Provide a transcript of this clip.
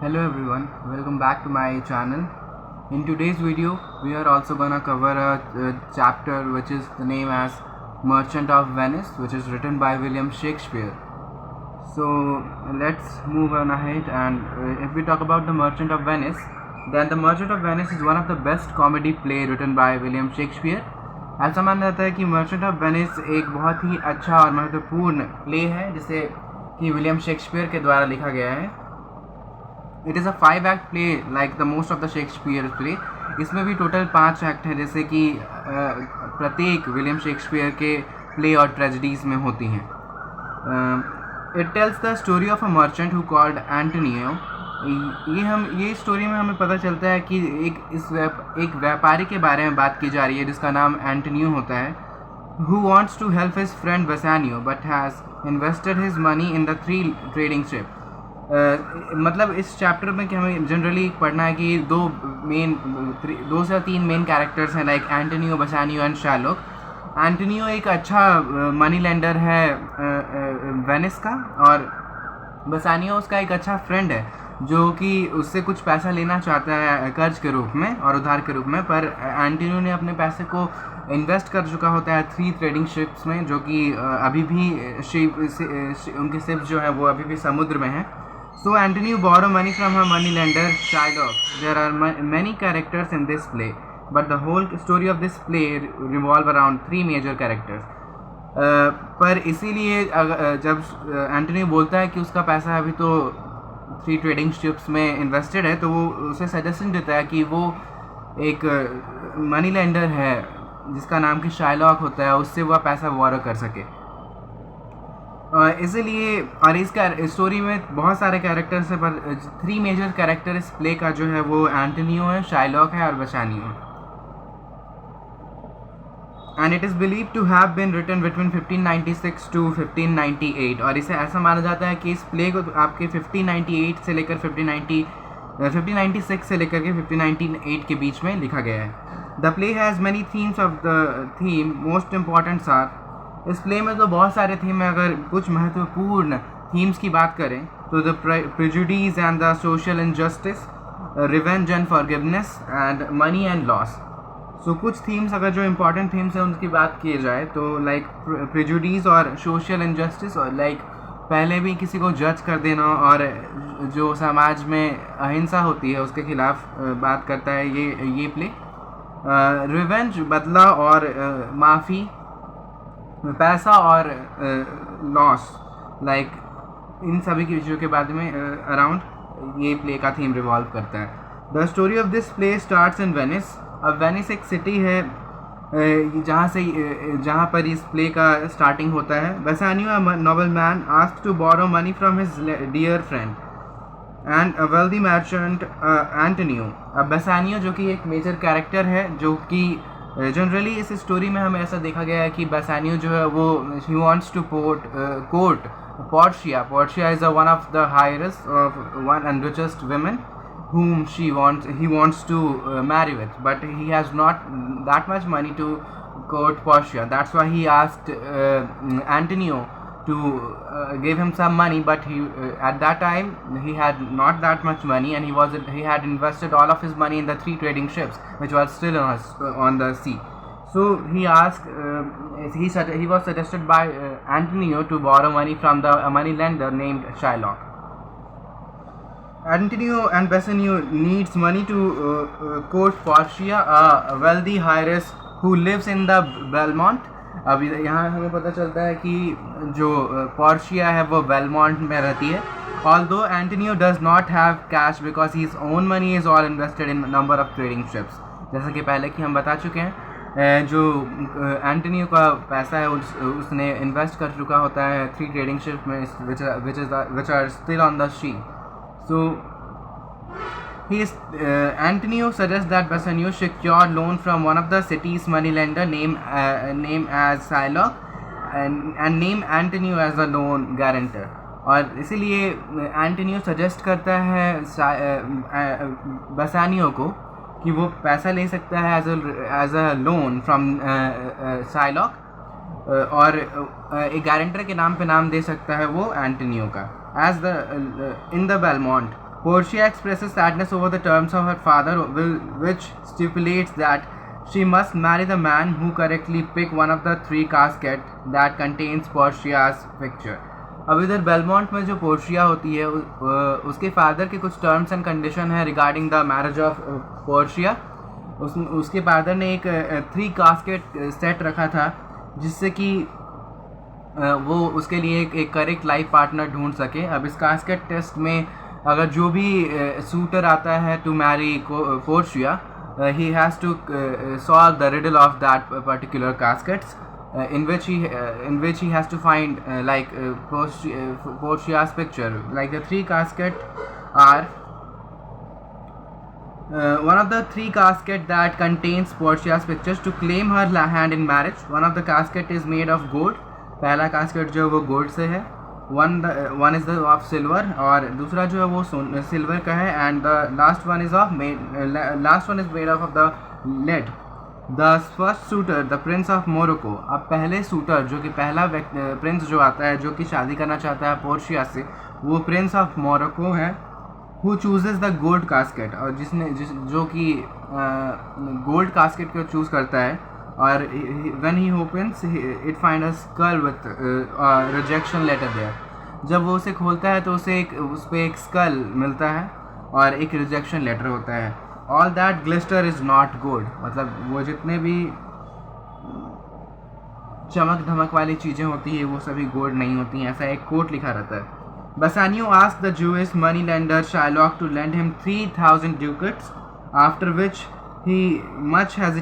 Hello everyone, welcome back to my channel. In today's video, we are also gonna cover a chapter which is the name as Merchant of Venice, which is written by William Shakespeare. So let's move on ahead, and if we talk about the Merchant of Venice, then the Merchant of Venice is one of the best comedy play written by William Shakespeare. ऐसा माना जाता है कि merchant of Venice एक बहुत ही अच्छा और महत्वपूर्ण प्ले है जिसे कि विलियम शेक्सपियर के द्वारा लिखा गया है. It is a 5 act play like the most of the Shakespeare play. इसमें भी टोटल 5 एक्ट हैं जैसे कि प्रत्येक विलियम शेक्सपियर के प्ले और ट्रेजेडीज़ में होती हैं. It tells the story of a merchant who called Antonio. ये स्टोरी में हमें पता चलता है कि एक व्यापारी के बारे में बात की जा रही है जिसका नाम एंटोनियो होता है. Who wants to help his friend Bassanio but has invested his money in the 3 trading ship. मतलब इस चैप्टर में कि हमें जनरली पढ़ना है कि 2 से 3 मेन कैरेक्टर्स हैं like Antonio, Bassanio and Shylock. Antonio एक अच्छा मनी लेंडर है वेनिस का, और बेसानियो उसका एक अच्छा फ्रेंड है जो कि उससे कुछ पैसा लेना चाहता है कर्ज के रूप में और उधार के रूप में. पर एंटोनियो ने अपने पैसे को इन्वेस्ट कर चुका होता है 3 ट्रेडिंग शिप्स में, जो कि अभी भी उनके शिप्स जो है वो अभी भी समुद्र में हैं. So Antonio borrow money from her money lender Shylock. There are many characters in this play, but the whole story of this play revolve around 3 major characters. पर इसीलिए जब एंटोनियो बोलता है कि उसका पैसा अभी तो 3 ट्रेडिंग शिप्स में इन्वेस्टेड है, तो वो उसे सजेशन देता है कि वो एक मनी लेंडर है जिसका नाम कि शाइलॉक होता है, उससे वह पैसा बोरो कर सके. इसीलिए और इसका स्टोरी में बहुत सारे कैरेक्टर्स हैं, पर 3 मेजर कैरेक्टर इस प्ले का जो है वो एंटोनियो है, शाइलॉक है और बेसानियो है. And it is believe to have been written between 1596 to 1598. और इसे ऐसा माना जाता है कि इस प्ले को आपके 1598 से लेकर 1596 से लेकर के 1598 के बीच में लिखा गया है. The play has many themes. Of the theme most importants are. इस प्ले में तो बहुत सारे थीम हैं. अगर कुछ महत्वपूर्ण थीम्स की बात करें तो the prejudice and the social injustice, revenge and forgiveness and money and loss. So कुछ थीम्स अगर जो इम्पॉर्टेंट थीम्स हैं उनकी बात की जाए तो लाइक प्रेजुडिस और सोशल इनजस्टिस, और लाइक पहले भी किसी को जज कर देना और जो समाज में अहिंसा होती है उसके खिलाफ बात करता है ये प्ले. रिवेंज बदला और माफ़ी, पैसा और लॉस, लाइक इन सभी की चीज़ों के बारे में अराउंड ये प्ले का थीम रिवॉल्व करता है. The story of this play starts in Venice. अब वेनिस एक सिटी है जहाँ पर इस प्ले का स्टार्टिंग होता है. Bassanio a noble man asked to borrow money from his dear friend and a wealthy merchant Antonio. अब बेसानियो जो कि एक मेजर कैरेक्टर है, जो कि जनरली इस स्टोरी में हमें ऐसा देखा गया है कि बेसानियो जो है वो he wants to court Portia. Portia is one of the highest of one and richest women whom he wants to marry with, but he has not that much money to court Portia. That's why he asked Antonio to give him some money, but he at that time he had not that much money, and he had invested all of his money in the 3 trading ships which were still on the sea. So he asked he was suggested by Antonio to borrow money from the money lender named Shylock. Antonio and Bassanio needs money to court Portia, a wealthy heiress who lives in the Belmont. अब यहाँ हमें पता चलता है कि जो Portia है वो बेलमॉन्ट में रहती है. Although Antonio does not have cash because his own money is all invested in number of trading ships. जैसा कि पहले कि हम बता चुके हैं, जो एंटोनियो का पैसा है उसने इन्वेस्ट कर चुका होता है 3 ट्रेडिंग शिप में which are still on the sea. So Antonio suggests that Bassanio secure loan from one of the city's money lender named as Shylock and name Antonio as a loan guarantor. और इसीलिए Antonio suggest करता है बसानियो को कि वो पैसा ले सकता है as a loan from Shylock, और एक गारंटर के नाम पे नाम दे सकता है वो एंटोनियो का. as the in the Belmont, Portia expresses sadness over the terms of her father, which stipulates that she must marry the man who correctly pick one of the 3 caskets that contains Portia's picture. अब इधर Belmont में जो Portia होती है उसके father के कुछ terms and condition है regarding the marriage of Portia. उसके फादर ने एक 3 कास्केट सेट रखा था जिससे कि वो उसके लिए एक करेक्ट लाइफ पार्टनर ढूंढ सके. अब इस कास्केट टेस्ट में अगर जो भी सूटर आता है to marry Portia, he has to solve the riddle of that particular caskets, in which he has to find Portia's picture. Like the 3 caskets are one of the 3 caskets that contains Portia's pictures to claim her hand in marriage. One of the casket is made of gold. पहला casket जो वो gold से है. One is the of silver और दूसरा जो है वो सिल्वर का है. and the last one is made up of the lead. The first suitor, the Prince of Morocco. अब पहले सूटर जो कि पहला प्रिंस जो आता है जो कि शादी करना चाहता है पोर्शिया से, वो प्रिंस ऑफ मोरक्को है. who chooses the gold casket, और जो कि गोल्ड कास्केट को चूज़ करता है. और when he opens it finds a skull with rejection letter there. जब वो उसे खोलता है तो उसे उस पर एक स्कल मिलता है और एक रिजेक्शन लेटर होता है. All that glister is not gold. मतलब वो जितने भी चमक धमक वाली चीज़ें होती है वो सभी गोल्ड नहीं होती हैं, ऐसा एक कोट लिखा रहता है. Bassanio asked the Jewish moneylender Shylock to lend him 3,000 ducats, after which he much hesitated